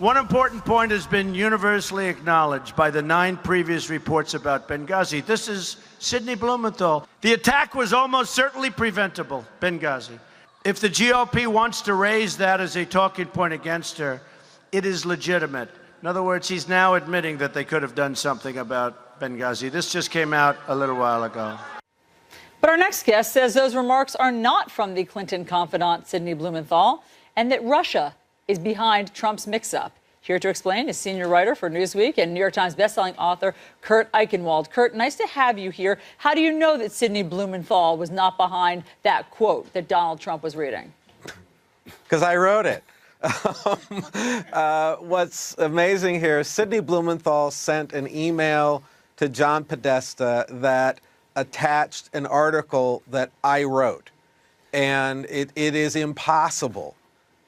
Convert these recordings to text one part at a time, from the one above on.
One important point has been universally acknowledged by the 9 previous reports about Benghazi. This is Sidney Blumenthal. The attack was almost certainly preventable, Benghazi. If the GOP wants to raise that as a talking point against her, it is legitimate. In other words, he's now admitting that they could have done something about Benghazi. This just came out a little while ago. But our next guest says those remarks are not from the Clinton confidant, Sidney Blumenthal, and that Russia is behind Trump's mix-up. Here to explain is senior writer for Newsweek and New York Times bestselling author Kurt Eichenwald. Kurt, nice to have you here. How do you know that Sidney Blumenthal was not behind that quote that Donald Trump was reading? Because I wrote it. What's amazing here is Sidney Blumenthal sent an email to John Podesta that attached an article that I wrote. And it is impossible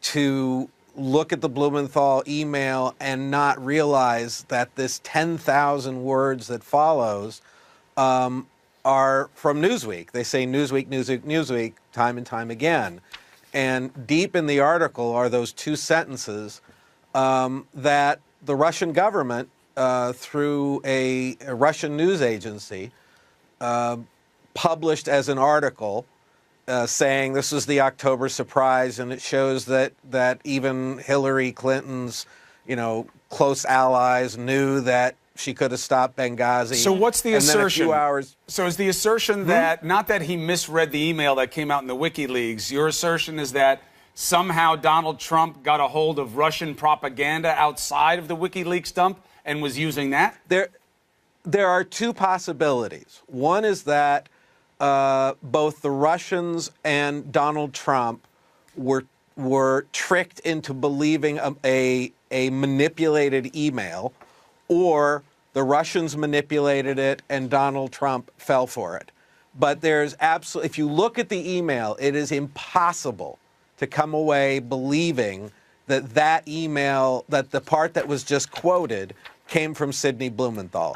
to look at the Blumenthal email and not realize that this 10,000 words that follows are from Newsweek. They say Newsweek, Newsweek, Newsweek time and time again. And deep in the article are those 2 sentences that the Russian government, through a Russian news agency, published as an article saying this was the October surprise, and it shows that even Hillary Clinton's, close allies knew that she could have stopped Benghazi. So what's the assertion? And then a few hours. So is the assertion that, not that he misread the email that came out in the WikiLeaks, your assertion is that somehow Donald Trump got a hold of Russian propaganda outside of the WikiLeaks dump and was using that? There are 2 possibilities. One is that both the Russians and Donald Trump were tricked into believing a manipulated email, or the Russians manipulated it and Donald Trump fell for it. But there's absolutely, if you look at the email, it is impossible to come away believing that email, that the part that was just quoted, came from Sidney Blumenthal.